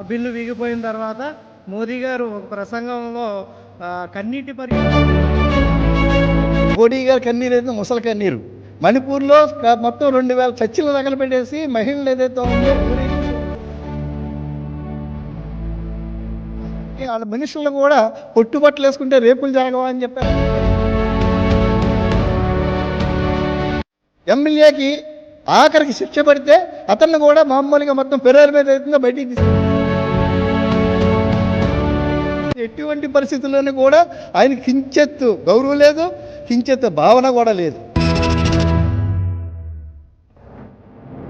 Bill వీగిపోయిన తర్వాత మోదీ గారు ఒక ప్రసంగంలో కన్నీటి మోడీ గారి కన్నీరు అయితే ముసలి కన్నీరు. మణిపూర్లో మొత్తం 2000 చర్చిలు తగలబెట్టేసి మహిళలు ఏదైతే ఉందో వాళ్ళ మనుషులను కూడా పొట్టుబట్టలు వేసుకుంటే రేపులు జరగవా అని చెప్పారు. ఎమ్మెల్యేకి ఆఖరికి శిక్ష పడితే అతన్ని కూడా మామూలుగా మొత్తం పెరేరు మీద అవుతుందో బయటికి తీసు ఎటువంటి పరిస్థితుల్లోనూ కూడా ఆయన కించెత్తు గౌరవం లేదు, కించెత్తు భావన కూడా లేదు.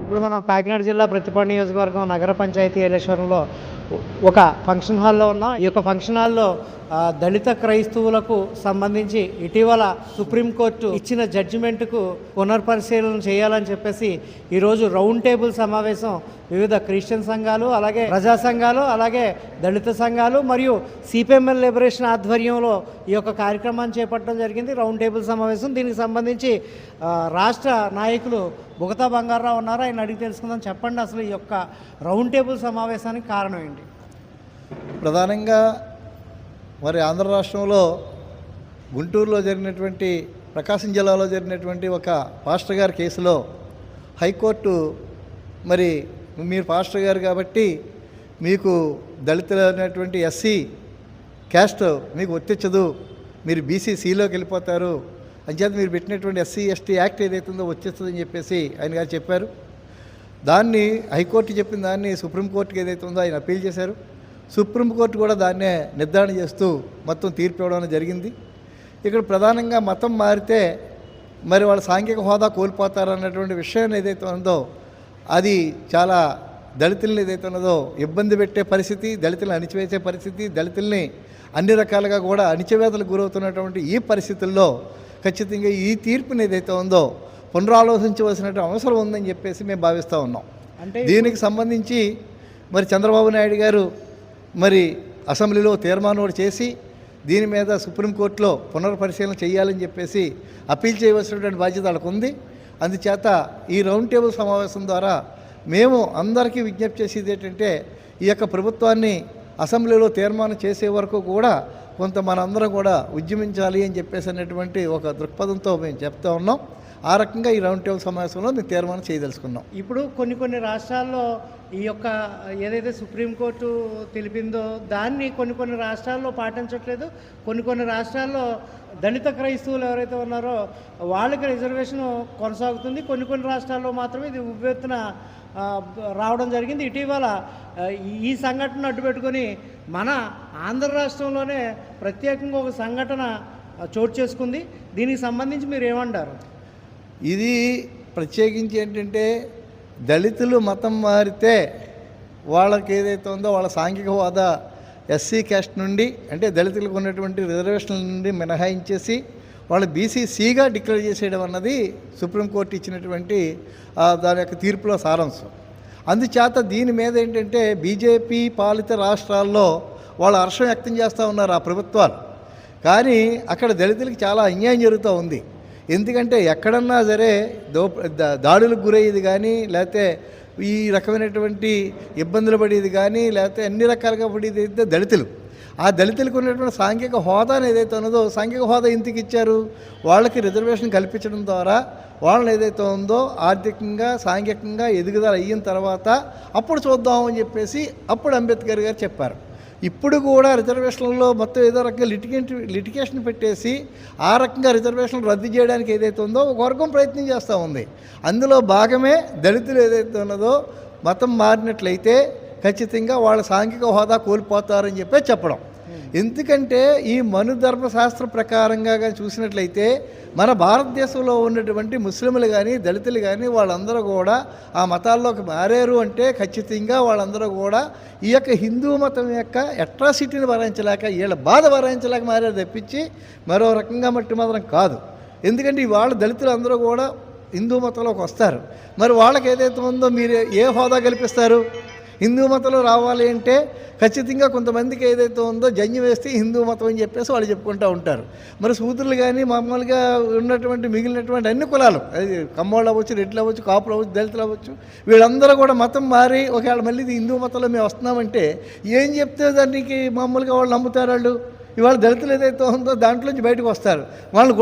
ఇప్పుడు మనం కాకినాడ జిల్లా ప్రతిపాడు నియోజకవర్గం నగర పంచాయతీ ఎలక్షన్లో ఒక ఫంక్షన్ హాల్లో ఉన్నాం. ఈ యొక్క ఫంక్షన్ హాల్లో దళిత క్రైస్తవులకు సంబంధించి ఇటీవల సుప్రీంకోర్టు ఇచ్చిన జడ్జిమెంట్కు పునర్పరిశీలన చేయాలని చెప్పేసి ఈరోజు రౌండ్ టేబుల్ సమావేశం వివిధ క్రిస్టియన్ సంఘాలు, అలాగే ప్రజా సంఘాలు, అలాగే దళిత సంఘాలు మరియు సిపిఎంఎల్ లిబరేషన్ ఆధ్వర్యంలో ఈ యొక్క కార్యక్రమాన్ని చేపట్టడం జరిగింది. రౌండ్ టేబుల్ సమావేశం. దీనికి సంబంధించి రాష్ట్ర నాయకులు బుగతా బంగారావు ఉన్నారు. ఆయన అడిగి తెలుసుకుందాం. చెప్పండి, అసలు ఈ యొక్క రౌండ్ టేబుల్ సమావేశానికి కారణం ఏంటి? ప్రధానంగా మరి ఆంధ్ర రాష్ట్రంలో గుంటూరులో జరిగినటువంటి, ప్రకాశం జిల్లాలో జరిగినటువంటి ఒక పాస్టర్ గారి కేసులో హైకోర్టు మరి మీరు పాస్టర్ గారు కాబట్టి మీకు దళితులు అనేటువంటి ఎస్సీ క్యాస్ట్ మీకు వర్తించదు, మీరు బీసీసీలోకి వెళ్ళిపోతారు, అంచేత మీరు పెట్టినటువంటి ఎస్సీ ఎస్టీ యాక్ట్ ఏదైతుందో వచ్చేస్తుందని చెప్పేసి ఆయన గారు చెప్పారు. దాన్ని హైకోర్టు చెప్పిన దాన్ని సుప్రీంకోర్టుకి ఏదైతే ఉందో ఆయన అప్పీల్ చేశారు. సుప్రీంకోర్టు కూడా దాన్నే నిర్ధారణ చేస్తూ మొత్తం తీర్పు ఇవ్వడం జరిగింది. ఇక్కడ ప్రధానంగా మతం మారితే మరి వాళ్ళ సాంఘిక హోదా కోల్పోతారన్నటువంటి విషయం ఏదైతే ఉందో అది చాలా దళితుల్ని ఏదైతే ఉన్నదో ఇబ్బంది పెట్టే పరిస్థితి, దళితులను అణిచివేసే పరిస్థితి, దళితుల్ని అన్ని రకాలుగా కూడా అణిచివేతలకు గురవుతున్నటువంటి ఈ పరిస్థితుల్లో ఖచ్చితంగా ఈ తీర్పుని ఏదైతే ఉందో పునరాలోచించవలసినటువంటి అవసరం ఉందని చెప్పేసి మేము భావిస్తూ ఉన్నాం. అంటే దీనికి సంబంధించి మరి చంద్రబాబు నాయుడు గారు మరి అసెంబ్లీలో తీర్మానం ఒకటి చేసి దీని మీద సుప్రీంకోర్టులో పునర్పరిశీలన చేయాలని చెప్పేసి అప్పీల్ చేయవలసినటువంటి బాధ్యత వాళ్ళకు ఉంది. అందుచేత ఈ రౌండ్ టేబుల్ సమావేశం ద్వారా మేము అందరికీ విజ్ఞప్తి చేసేది ఏంటంటే ఈ యొక్క ప్రభుత్వాన్ని అసెంబ్లీలో తీర్మానం చేసే వరకు కూడా కొంత మనందరం కూడా ఉద్యమించాలి అని చెప్పేసి అనేటువంటి ఒక దృక్పథంతో మేము చెప్తా ఉన్నాం. ఆ రకంగా ఈ రౌండ్ టేబుల్ సమావేశంలో మేము తీర్మానం చేయదలుచుకున్నాం. ఇప్పుడు కొన్ని రాష్ట్రాల్లో ఈ యొక్క ఏదైతే సుప్రీంకోర్టు తెలిపిందో దాన్ని కొన్ని రాష్ట్రాల్లో పాటించట్లేదు. కొన్ని రాష్ట్రాల్లో దళిత క్రైస్తవులు ఎవరైతే ఉన్నారో వాళ్ళకి రిజర్వేషన్ కొనసాగుతుంది. కొన్ని రాష్ట్రాల్లో మాత్రమే ఇది ఉవ్వెత్తున రావడం జరిగింది. ఇటీవల ఈ సంఘటన అడ్డుపెట్టుకొని మన ఆంధ్ర రాష్ట్రంలోనే ప్రత్యేకంగా ఒక సంఘటన చోటు చేసుకుంది. దీనికి సంబంధించి మీరు ఏమంటారు? ఇది ప్రత్యేకించి ఏంటంటే దళితులు మతం మారితే వాళ్ళకి ఏదైతే ఉందో వాళ్ళ సాంఘిక హోదా ఎస్సీ క్యాస్ట్ నుండి అంటే దళితులకు ఉన్నటువంటి రిజర్వేషన్ల నుండి మినహాయించేసి వాళ్ళు బీసీసీగా డిక్లేర్ చేసేయడం అన్నది సుప్రీంకోర్టు ఇచ్చినటువంటి దాని యొక్క తీర్పులో సారాంశం. అందుచేత దీని మీద ఏంటంటే బీజేపీ పాలిత రాష్ట్రాల్లో వాళ్ళు హర్షం వ్యక్తం చేస్తూ ఉన్నారు ఆ ప్రభుత్వాలు. కానీ అక్కడ దళితులకి చాలా అన్యాయం జరుగుతూ ఉంది. ఎందుకంటే ఎక్కడన్నా సరే దాడులకు గురయ్యేది కానీ లేకపోతే ఈ రకమైనటువంటి ఇబ్బందులు పడేది కానీ లేకపోతే అన్ని రకాలుగా పడేది అయితే దళితులు. ఆ దళితులకు ఉన్నటువంటి సాంఘిక హోదాను ఏదైతే ఉన్నదో సాంఘిక హోదా ఎందుకు ఇచ్చారు? వాళ్ళకి రిజర్వేషన్ కల్పించడం ద్వారా వాళ్ళని ఏదైతే ఉందో ఆర్థికంగా సాంఘికంగా ఎదుగుదల అయిన తర్వాత అప్పుడు చూద్దామని చెప్పేసి అప్పుడు అంబేద్కర్ గారు చెప్పారు. ఇప్పుడు కూడా రిజర్వేషన్లలో మొత్తం ఏదో రకంగా లిటిగేషన్ పెట్టేసి ఆ రకంగా రిజర్వేషన్లు రద్దు చేయడానికి ఏదైతే ఉందో ఒక వర్గం ప్రయత్నం చేస్తూ ఉంది. అందులో భాగమే దళితులు ఏదైతే ఉన్నదో మతం మారినట్లయితే ఖచ్చితంగా వాళ్ళ సాంఘిక హోదా కోల్పోతారని చెప్పడం. ఎందుకంటే ఈ మనుధర్మశాస్త్ర ప్రకారంగా కానీ చూసినట్లయితే మన భారతదేశంలో ఉన్నటువంటి ముస్లింలు కానీ దళితులు కానీ వాళ్ళందరూ కూడా ఆ మతాల్లోకి మారారు అంటే ఖచ్చితంగా వాళ్ళందరూ కూడా ఈ యొక్క హిందూ మతం యొక్క అట్రాసిటీని భరించలేక వీళ్ళ బాధ భరించలేక మారారు తప్పించి మరో రకంగా మట్టి మాత్రం కాదు. ఎందుకంటే వాళ్ళ దళితులు అందరూ కూడా హిందూ మతంలోకి వస్తారు. మరి వాళ్ళకి ఏదైతే ఉందో మీరు ఏ హోదా కల్పిస్తారు? హిందూ మతంలో రావాలి అంటే ఖచ్చితంగా కొంతమందికి ఏదైతే ఉందో జన్యు వేస్తే హిందూ మతం అని చెప్పేసి వాళ్ళు చెప్పుకుంటూ ఉంటారు. మరి శూద్రులు కానీ మామూలుగా ఉన్నటువంటి మిగిలినటువంటి అన్ని కులాలు, అది కమ్మోళ్ళు అవ్వచ్చు, రెడ్లు అవ్వచ్చు, కాపులు అవ్వచ్చు, దళితులు అవ్వచ్చు, వీళ్ళందరూ కూడా మతం మారి ఒకవేళ మళ్ళీ ఇది హిందూ మతంలో మేము వస్తున్నామంటే ఏం చెప్తే దానికి మామూలుగా వాళ్ళు నమ్ముతారు. వాళ్ళు ఇవాళ దళితులు ఏదైతే ఉందో దాంట్లోంచి బయటకు వస్తారు. వాళ్ళు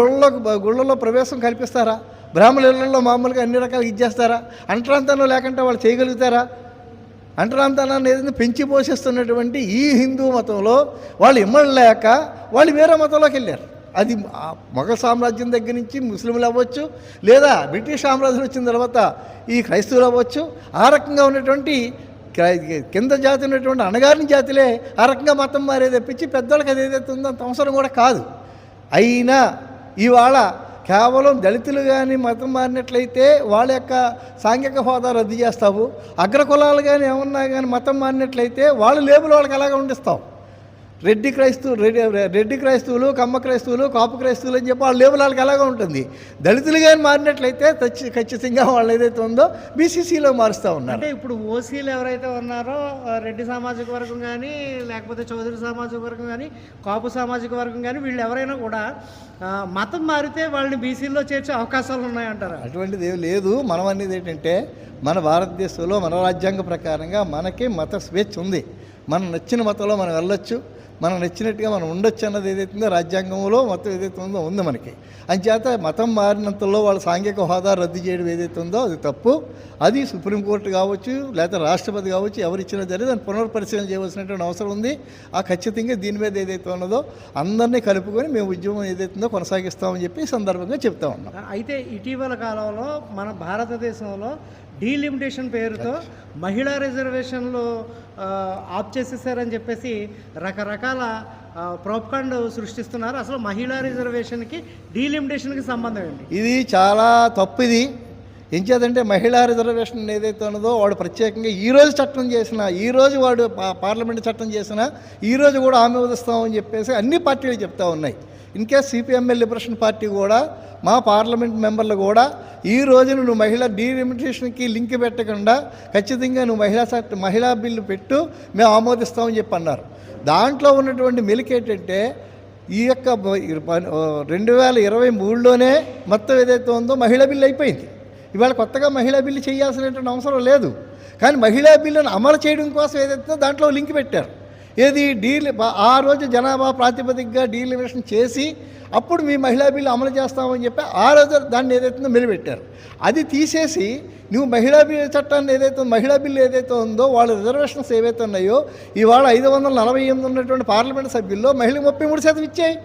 గుళ్ళలో ప్రవేశం కల్పిస్తారా? బ్రాహ్మణులలో మామూలుగా అన్ని రకాలు ఇచ్చేస్తారా? అంటరాంతనం లేకుంటే వాళ్ళు చేయగలుగుతారా? అంటరాంతనాన్ని ఏదైనా పెంచి పోషిస్తున్నటువంటి ఈ హిందూ మతంలో వాళ్ళు ఇమ్మడలేక వాళ్ళు వేరే మతంలోకి వెళ్ళారు. అది మొఘల్ సామ్రాజ్యం దగ్గర నుంచి ముస్లింలు అవ్వచ్చు, లేదా బ్రిటిష్ సామ్రాజ్యం వచ్చిన తర్వాత ఈ క్రైస్తవులు అవ్వచ్చు. ఆ రకంగా ఉన్నటువంటి కింద జాతి ఉన్నటువంటి అణగారిన జాతులే ఆ రకంగా మతం మారే తప్పించి పెద్దోళ్ళకి అది ఏదైతే ఉందో అంత అవసరం కూడా కాదు. అయినా ఇవాళ కేవలం దళితులు కానీ మతం మారినట్లయితే వాళ్ళ యొక్క సాంఘిక హోదా రద్దు చేస్తావు. అగ్రకులాలు కానీ ఏమన్నా కానీ మతం మారినట్లయితే వాళ్ళ లేబుల్ వాళ్ళకి అలాగే ఉండిస్తావు. రెడ్డి క్రైస్తవులు, కమ్మ క్రైస్తవులు, కాపు క్రైస్తవులు అని చెప్పి వాళ్ళ లేబుల్ వాళ్ళకి అలాగే ఉంటుంది. దళితులు కానీ మారినట్లయితే ఖచ్చితంగా వాళ్ళు ఏదైతే ఉందో బీసీసీలో మారుస్తూ ఉన్నారు. అంటే ఇప్పుడు ఓసీలు ఎవరైతే ఉన్నారో రెడ్డి సామాజిక వర్గం కానీ, లేకపోతే చౌదరి సామాజిక వర్గం కానీ, కాపు సామాజిక వర్గం కానీ, వీళ్ళు ఎవరైనా కూడా మతం మారితే వాళ్ళని బీసీలో చేర్చే అవకాశాలు ఉన్నాయంటారా? అటువంటిది ఏం లేదు. మనం అనేది ఏంటంటే మన భారతదేశంలో మన రాజ్యాంగ ప్రకారంగా మనకి మత స్వేచ్ఛ ఉంది. మనం నచ్చిన మతంలో మనం వెళ్ళొచ్చు, మనం నచ్చినట్టుగా మనం ఉండొచ్చు అన్నది ఏదైతే ఉందో రాజ్యాంగంలో మొత్తం ఏదైతే ఉందో ఉంది మనకి. అంచేత మతం మారినంతలో వాళ్ళ సాంఘిక హోదా రద్దు చేయడం ఏదైతే ఉందో అది తప్పు. అది సుప్రీంకోర్టు కావచ్చు, లేకపోతే రాష్ట్రపతి కావచ్చు, ఎవరిచ్చినా సరే దాన్ని పునర్పరిశీలన చేయవలసినటువంటి అవసరం ఉంది. ఆ ఖచ్చితంగా దీని మీద ఏదైతే ఉన్నదో అందరినీ కలుపుకొని మేము ఉద్యమం ఏదైతే ఉందో కొనసాగిస్తామని చెప్పి ఈ సందర్భంగా చెప్తా ఉన్నాం. అయితే ఇటీవల కాలంలో మన భారతదేశంలో డీలిమిటేషన్ పేరుతో మహిళా రిజర్వేషన్లు ఆప్ చేసేసారని చెప్పేసి రకరకాల ప్రోపకాండ్ సృష్టిస్తున్నారు. అసలు మహిళా రిజర్వేషన్కి డీలిమిటేషన్కి సంబంధం ఏంటి? ఇది చాలా తప్పు. ఇది ఏం చేద్దంటే మహిళా రిజర్వేషన్ ఏదైతే ఉన్నదో వాడు ప్రత్యేకంగా ఈరోజు చట్టం చేసినా, ఈరోజు వాడు పార్లమెంట్ చట్టం చేసినా ఈరోజు కూడా ఆమోదిస్తామని చెప్పేసి అన్ని పార్టీలు చెప్తా ఉన్నాయి. ఇన్కేస్ సిపిఎంఎల్ లిబరేషన్ పార్టీ కూడా మా పార్లమెంట్ మెంబర్లు కూడా ఈ రోజున నువ్వు మహిళా డీలిమిటేషన్కి లింక్ పెట్టకుండా ఖచ్చితంగా నువ్వు మహిళా బిల్లు పెట్టు, మేము ఆమోదిస్తామని చెప్పి అన్నారు. దాంట్లో ఉన్నటువంటి మెలిక ఏంటంటే ఈ యొక్క 2023లోనే మొత్తం ఏదైతే ఉందో మహిళా బిల్లు అయిపోయింది. ఇవాళ కొత్తగా మహిళా బిల్లు చేయాల్సినటువంటి అవసరం లేదు. కానీ మహిళా బిల్లును అమలు చేయడం కోసం ఏదైతే దాంట్లో లింక్ పెట్టారు. ఏది ఆ రోజు జనాభా ప్రాతిపదికగా డీలిమిటేషన్ చేసి అప్పుడు మీ మహిళా బిల్లు అమలు చేస్తామని చెప్పి ఆ రోజు దాన్ని ఏదైతుందో మెలిపెట్టారు. అది తీసేసి నువ్వు మహిళా బిల్లు చట్టాన్ని ఏదైతే మహిళా బిల్లు ఏదైతే ఉందో వాళ్ళ రిజర్వేషన్స్ ఏవైతే ఉన్నాయో ఇవాళ 548 ఉన్నటువంటి పార్లమెంట్ సభ్యుల్లో మహిళలు 33% ఇచ్చాయి.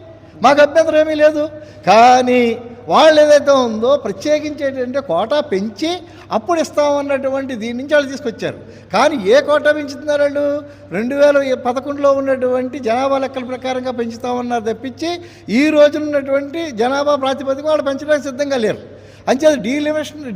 మాకు అభ్యంతరం ఏమీ లేదు. కానీ వాళ్ళు ఏదైతే ఉందో ప్రత్యేకించి ఏంటంటే కోటా పెంచి అప్పుడు ఇస్తామన్నటువంటి దీని నుంచి వాళ్ళు తీసుకొచ్చారు. కానీ ఏ కోటా పెంచుతున్నారు వాళ్ళు? 2011లో ఉన్నటువంటి జనాభా లెక్కల ప్రకారంగా పెంచుతామన్నారు తప్పించి ఈ రోజున ఉన్నటువంటి జనాభా ప్రాతిపదిక వాళ్ళు పెంచడానికి సిద్ధంగా లేరు. అంచేది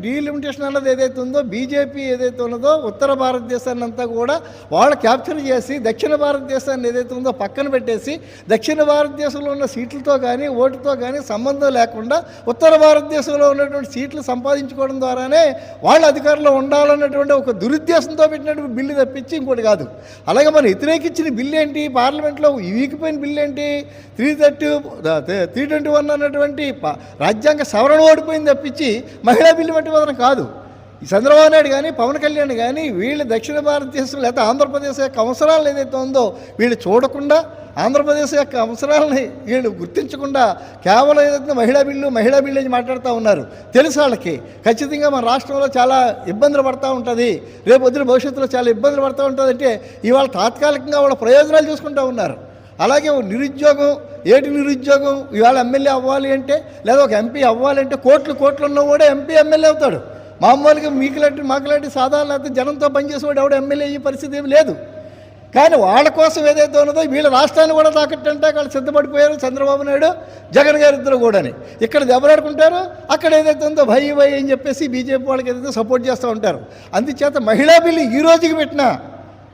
డీలిమిటేషన్ అన్నది ఏదైతే ఉందో బీజేపీ ఏదైతే ఉన్నదో ఉత్తర భారతదేశాన్ని అంతా కూడా వాళ్ళు క్యాప్చర్ చేసి దక్షిణ భారతదేశాన్ని ఏదైతే ఉందో పక్కన పెట్టేసి దక్షిణ భారతదేశంలో ఉన్న సీట్లతో కానీ ఓటుతో కానీ సంబంధం లేకుండా ఉత్తర భారతదేశంలో ఉన్నటువంటి సీట్లు సంపాదించుకోవడం ద్వారానే వాళ్ళు అధికారంలో ఉండాలన్నటువంటి ఒక దురుద్దేశంతో పెట్టినటువంటి బిల్లు తప్పించి ఇంకోటి కాదు. అలాగే మనం వ్యతిరేకించిన బిల్లు ఏంటి? పార్లమెంట్లో వీకిపోయిన బిల్లు ఏంటి? 321 అన్నటువంటి రాజ్యాంగ సవరణ ఓడిపోయింది తప్పించి మహిళా బిల్లు పట్టుకోవడం కాదు. చంద్రబాబు నాయుడు కానీ పవన్ కళ్యాణ్ కానీ వీళ్ళు దక్షిణ భారతదేశం లేకపోతే ఆంధ్రప్రదేశ్ యొక్క అవసరాలు ఏదైతే ఉందో వీళ్ళు చూడకుండా ఆంధ్రప్రదేశ్ యొక్క అవసరాలని వీళ్ళు గుర్తించకుండా కేవలం ఏదైతే మహిళా బిల్లు అని మాట్లాడుతూ ఉన్నారు. తెలుసు వాళ్ళకి ఖచ్చితంగా మన రాష్ట్రంలో చాలా ఇబ్బందులు పడుతూ ఉంటుంది, రేపు వద్దున భవిష్యత్తులో చాలా ఇబ్బందులు పడుతూ ఉంటుంది. అంటే ఇవాళ తాత్కాలికంగా వాళ్ళ ప్రయోజనాలు చూసుకుంటూ ఉన్నారు. అలాగే నిరుద్యోగం ఇవాళ ఎమ్మెల్యే అవ్వాలి అంటే లేదా ఒక ఎంపీ అవ్వాలంటే కోట్లు ఉన్న కూడా ఎంపీ ఎమ్మెల్యే అవుతాడు. మామూలుగా మాకులాంటి సాధారణ జనంతో పనిచేసేవాడు ఎవడు ఎమ్మెల్యే అయ్యే పరిస్థితి ఏమి లేదు. కానీ వాళ్ళ కోసం ఏదైతే ఉన్నదో వీళ్ళ రాష్ట్రాన్ని కూడా తాకట్టంటే వాళ్ళు సిద్ధపడిపోయారు. చంద్రబాబు నాయుడు జగన్ గారు ఇద్దరు కూడాని ఇక్కడ దెబ్బలాడుకుంటారు. అక్కడ ఏదైతే ఉందో భయ అని చెప్పేసి బీజేపీ వాళ్ళకి ఏదైతే సపోర్ట్ చేస్తూ ఉంటారు. అందుచేత మహిళా బిల్లు ఈ రోజుకి పెట్టినా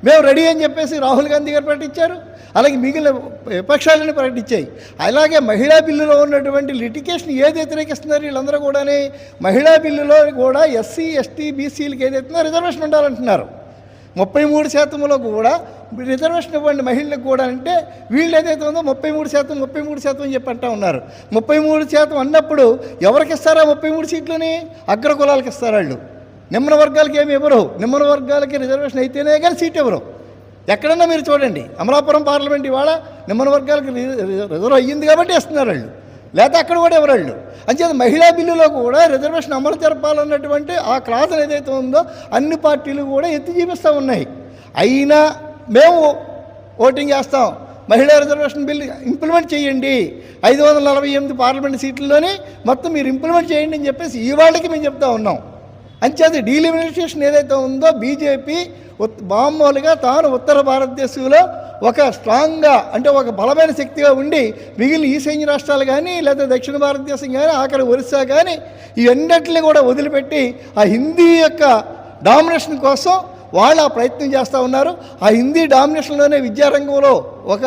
మేము రెడీ అని చెప్పేసి రాహుల్ గాంధీ గారు ప్రకటించారు. అలాగే మిగిలిన విపక్షాలని ప్రకటించాయి. అలాగే మహిళా బిల్లులో ఉన్నటువంటి లిటికేషన్ ఏది వ్యతిరేకిస్తున్నారు వీళ్ళందరూ కూడానే మహిళా బిల్లులో కూడా ఎస్సీ ఎస్టీ బీసీలకి ఏదైతుందో రిజర్వేషన్ ఉండాలంటున్నారు. 33%లో కూడా రిజర్వేషన్ ఇవ్వండి మహిళలకు కూడా అంటే వీళ్ళు ఏదైతే ఉందో 33% అని చెప్పి అంటూ ఉన్నారు. 33% అన్నప్పుడు ఎవరికి ఇస్తారా 33 సీట్లని? అగ్ర కులాలకు ఇస్తారు వాళ్ళు. నిమ్న వర్గాలకి ఏమి ఇవ్వరు. నిమ్న వర్గాలకి రిజర్వేషన్ అయితేనే కానీ సీట్ ఇవ్వరు. ఎక్కడన్నా మీరు చూడండి, అమలాపురం పార్లమెంట్ ఇవాళ నిమ్న వర్గాలకి రిజర్వ్ అయ్యింది కాబట్టి ఇస్తున్నారు వాళ్ళు, లేకపోతే అక్కడ కూడా ఎవరు వాళ్ళు. అంచేత మహిళా బిల్లులో కూడా రిజర్వేషన్ అమలు జరపాలన్నటువంటి ఆ క్లాస్ ఏదైతే ఉందో అన్ని పార్టీలు కూడా ఎత్తి చూపిస్తూ ఉన్నాయి. అయినా మేము ఓటింగ్ చేస్తాం, మహిళా రిజర్వేషన్ బిల్లు ఇంప్లిమెంట్ చేయండి, 548 పార్లమెంట్ సీట్లలోనే మొత్తం మీరు ఇంప్లిమెంట్ చేయండి అని చెప్పేసి ఇవాళకి మేము చెప్తా ఉన్నాం. అంచేత డీలిమిటేషన్ ఏదైతే ఉందో బీజేపీ మామూలుగా తాను ఉత్తర భారతదేశంలో ఒక స్ట్రాంగ్గా అంటే ఒక బలమైన శక్తిగా ఉండి మిగిలిన ఈశాన్య రాష్ట్రాలు కానీ లేదా దక్షిణ భారతదేశం కానీ ఆఖరి ఒరిస్సా కానీ ఇవన్నిటిని కూడా వదిలిపెట్టి ఆ హిందీ యొక్క డామినేషన్ కోసం వాళ్ళు ఆ ప్రయత్నం చేస్తూ ఉన్నారు. ఆ హిందీ డామినేషన్లోనే విద్యారంగంలో ఒక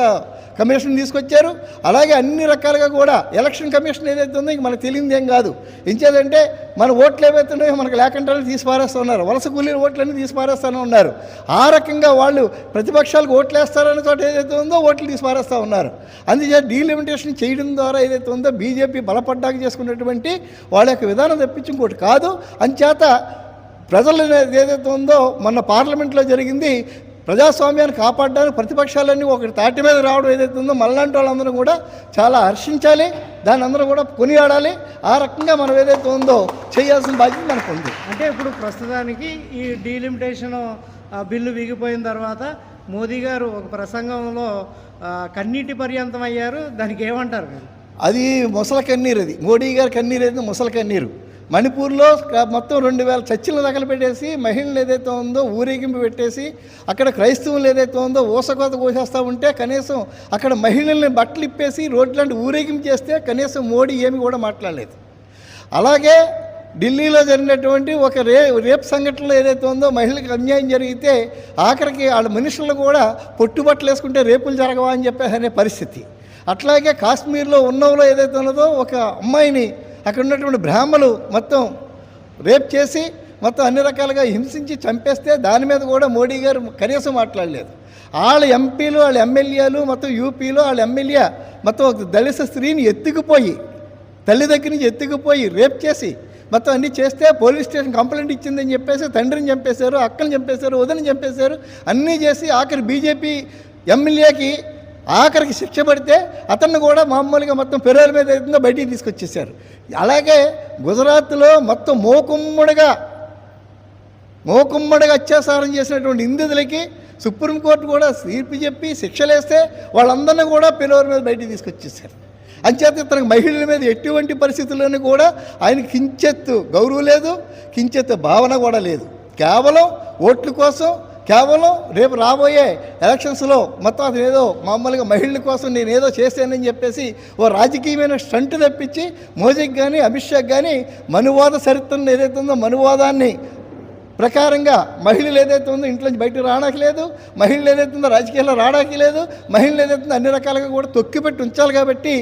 కమిషన్ తీసుకొచ్చారు. అలాగే అన్ని రకాలుగా కూడా ఎలక్షన్ కమిషన్ ఏదైతే ఉందో ఇంక మనకు తెలియదు ఏం కాదు. ఎంచేదంటే మన ఓట్లు ఏవైతే ఉన్నాయో మనకు లేకుండా తీసి పారేస్తూ ఉన్నారు, వలస కూలీల ఓట్లన్నీ తీసి పారేస్తూనే ఉన్నారు. ఆ రకంగా వాళ్ళు ప్రతిపక్షాలకు ఓట్లు వేస్తారనే చోట ఏదైతే ఉందో ఓట్లు తీసి పారేస్తూ ఉన్నారు. అందుచేత డీలిమిటేషన్ చేయడం ద్వారా ఏదైతే ఉందో బీజేపీ బలపడ్డాక చేసుకున్నటువంటి వాళ్ళ యొక్క విధానం తప్పించి ఇంకోటి కాదు. అంచేత ప్రజలు ఏదైతే ఉందో మొన్న పార్లమెంట్లో జరిగింది, ప్రజాస్వామ్యాన్ని కాపాడడానికి ప్రతిపక్షాలన్నీ ఒకటి తాటి మీద రావడం ఏదైతే ఉందో మనలాంటి వాళ్ళందరూ కూడా చాలా హర్షించాలి, దాన్ని అందరూ కూడా కొనియాడాలి. ఆ రకంగా మనం ఏదైతే ఉందో చేయాల్సిన బాధ్యత మనకు ఉంది. అంటే ఇప్పుడు ప్రస్తుతానికి ఈ డీలిమిటేషన్ బిల్లు వీగిపోయిన తర్వాత మోదీ గారు ఒక ప్రసంగంలో కన్నీటి పర్యంతం అయ్యారు, దానికి ఏమంటారు మీరు? అది ముసల కన్నీరు. అది మోడీ గారి కన్నీరు అయితే ముసల కన్నీరు. మణిపూర్లో మొత్తం 2000 చర్చిలు తగలబెట్టేసి మహిళలు ఏదైతే ఉందో ఊరేగింపు పెట్టేసి అక్కడ క్రైస్తవులు ఏదైతే ఉందో ఊసకోత కోసేస్తూ ఉంటే కనీసం అక్కడ మహిళల్ని బట్టలు ఇప్పేసి రోడ్లాంటి ఊరేగింపు చేస్తే కనీసం మోడీ ఏమి కూడా మాట్లాడలేదు. అలాగే ఢిల్లీలో జరిగినటువంటి ఒక రేప్ సంఘటనలో ఏదైతే ఉందో మహిళలకు అన్యాయం జరిగితే ఆఖరికి వాళ్ళ మనుషులు కూడా పొట్టుబట్టలు వేసుకుంటే రేపులు జరగవా అని చెప్పేసి అనే పరిస్థితి. అట్లాగే కాశ్మీర్లో ఉన్నవలో ఏదైతే ఉన్నదో ఒక అమ్మాయిని అక్కడ ఉన్నటువంటి బ్రాహ్మలు మొత్తం రేప్ చేసి మొత్తం అన్ని రకాలుగా హింసించి చంపేస్తే దాని మీద కూడా మోడీ గారు కనీసం మాట్లాడలేదు. వాళ్ళ ఎంపీలు వాళ్ళ ఎమ్మెల్యేలు మొత్తం యూపీలో వాళ్ళ ఎమ్మెల్యే మొత్తం ఒక దళిత స్త్రీని ఎత్తుకుపోయి తల్లి దగ్గర నుంచి ఎత్తుకుపోయి రేప్ చేసి మొత్తం అన్నీ చేస్తే పోలీస్ స్టేషన్ కంప్లైంట్ ఇచ్చిందని చెప్పేసి తండ్రిని చంపేశారు, అక్కని చంపేశారు, వదిని చంపేశారు, అన్నీ చేసి ఆఖరి బీజేపీ ఎమ్మెల్యేకి ఆఖరికి శిక్ష పడితే అతన్ని కూడా మామూలుగా మొత్తం పెరోల్ మీద ఏదైతుందో బయటికి తీసుకొచ్చేసారు. అలాగే గుజరాత్లో మొత్తం మోకుమ్మడిగా అత్యాచారం చేసినటువంటి నిందితులకి సుప్రీంకోర్టు కూడా తీర్పు చెప్పి శిక్షలేస్తే వాళ్ళందరినీ కూడా పెరోల్ మీద బయటికి తీసుకొచ్చేసారు. అంచేత ఇతనికి మహిళల మీద ఎటువంటి పరిస్థితుల్లోనూ కూడా ఆయన కించెత్తు గౌరవం లేదు, కించెత్తు భావన కూడా లేదు. కేవలం ఓట్ల కోసం, కేవలం రేపు రాబోయే ఎలక్షన్స్లో మొత్తం అది ఏదో మామూలుగా మహిళల కోసం నేను ఏదో చేశానని చెప్పేసి ఓ రాజకీయమైన స్టంట్ తెప్పించి మోదీకి కానీ అమిత్ షాకి కానీ మనువాద చరిత్రను ఏదైతే ఉందో మనువాదాన్ని ప్రకారంగా మహిళలు ఏదైతే ఉందో ఇంట్లోంచి బయటకు రావడానికి లేదు, మహిళలు ఏదైతే ఉందో రాజకీయాల్లో రావడానికి లేదు, మహిళలు ఏదైతే ఉందో అన్ని రకాలుగా కూడా తొక్కిపెట్టి ఉంచాలి. కాబట్టి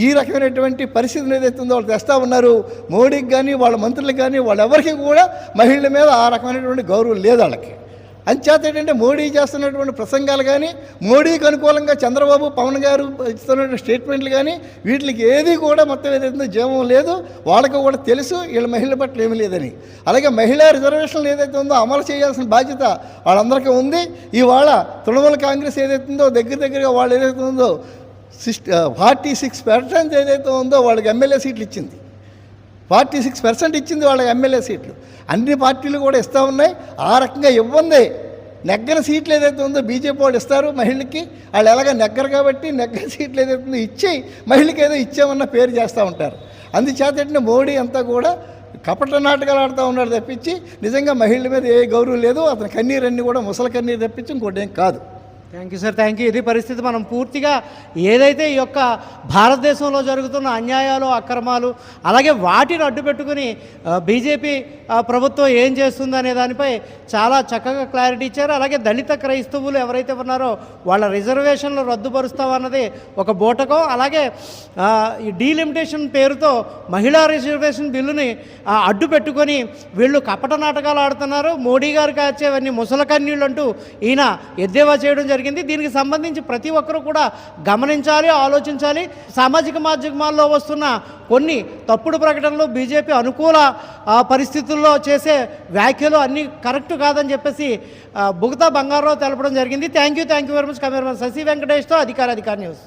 ఈ రకమైనటువంటి పరిస్థితులు ఏదైతే ఉందో వాళ్ళు తెస్తూ ఉన్నారు. మోడీకి కానీ వాళ్ళ మంత్రులకు కానీ వాళ్ళెవరికి కూడా మహిళల మీద ఆ రకమైనటువంటి గౌరవం లేదు వాళ్ళకి. అంచేత ఏంటంటే మోడీ చేస్తున్నటువంటి ప్రసంగాలు కానీ, మోడీకి అనుకూలంగా చంద్రబాబు పవన్ గారు ఇస్తున్నటువంటి స్టేట్మెంట్లు కానీ వీటికి ఏది కూడా మొత్తం ఏదైతుందో జీవం లేదు. వాళ్ళకి కూడా తెలుసు వీళ్ళ మహిళల పట్ల ఏమీ లేదని. అలాగే మహిళా రిజర్వేషన్లు ఏదైతే ఉందో అమలు చేయాల్సిన బాధ్యత వాళ్ళందరికీ ఉంది. ఇవాళ తృణమూల కాంగ్రెస్ ఏదైతుందో దగ్గరగా వాళ్ళు ఏదైతే ఉందో 46% ఏదైతే ఉందో వాళ్ళకి ఎమ్మెల్యే సీట్లు ఇచ్చింది. 46% ఇచ్చింది వాళ్ళకి ఎమ్మెల్యే సీట్లు. అన్ని పార్టీలు కూడా ఇస్తూ ఉన్నాయి. ఆ రకంగా ఇవ్వండి. నెగ్గర సీట్లు ఏదైతే ఉందో బీజేపీ వాళ్ళు ఇస్తారు మహిళకి. వాళ్ళు ఎలాగ నెగ్గరు కాబట్టి నెగ్గర సీట్లు ఏదైతే ఉందో ఇచ్చి మహిళకి ఏదో ఇచ్చామన్న పేరు చేస్తూ ఉంటారు. అందుచేత ఏంటంటే మోడీ అంతా కూడా కపట నాటకాలు ఆడుతూ ఉన్నాడు తప్పించి నిజంగా మహిళల మీద ఏ గౌరవం లేదు. అతని కన్నీరన్నీ కూడా ముసలి కన్నీరు తప్పించి ఇంకోటి ఏం కాదు. Thank you sir, thank you. ఇది పరిస్థితి. మనం పూర్తిగా ఏదైతే ఈ యొక్క భారతదేశంలో జరుగుతున్న అన్యాయాలు, అక్రమాలు, అలాగే వాటిని అడ్డు పెట్టుకుని బీజేపీ ప్రభుత్వం ఏం చేస్తుంది అనే దానిపై చాలా చక్కగా క్లారిటీ ఇచ్చారు. అలాగే దళిత క్రైస్తవులు ఎవరైతే ఉన్నారో వాళ్ళ రిజర్వేషన్లు రద్దుపరుస్తామన్నది ఒక బూటకం. అలాగే ఈ డీలిమిటేషన్ పేరుతో మహిళా రిజర్వేషన్ బిల్లుని అడ్డు పెట్టుకొని వీళ్ళు కపట నాటకాలు ఆడుతున్నారు. మోడీ గారు కాచేవన్నీ ముసల కన్నీళ్ళు అంటూ ఈయన ఎద్దేవా చేయడం జరిగింది. దీనికి సంబంధించి ప్రతి ఒక్కరూ కూడా గమనించాలి, ఆలోచించాలి. సామాజిక మాధ్యమాల్లో వస్తున్న కొన్ని తప్పుడు ప్రకటనలు, బీజేపీ అనుకూల పరిస్థితుల్లో చేసే వ్యాఖ్యలు అన్నీ కరెక్ట్ కాదని చెప్పేసి బుగతా బంగారావు తెలపడం జరిగింది. Thank you very much. Cameraman Sashi వెంకటేష్తో అధికార న్యూస్.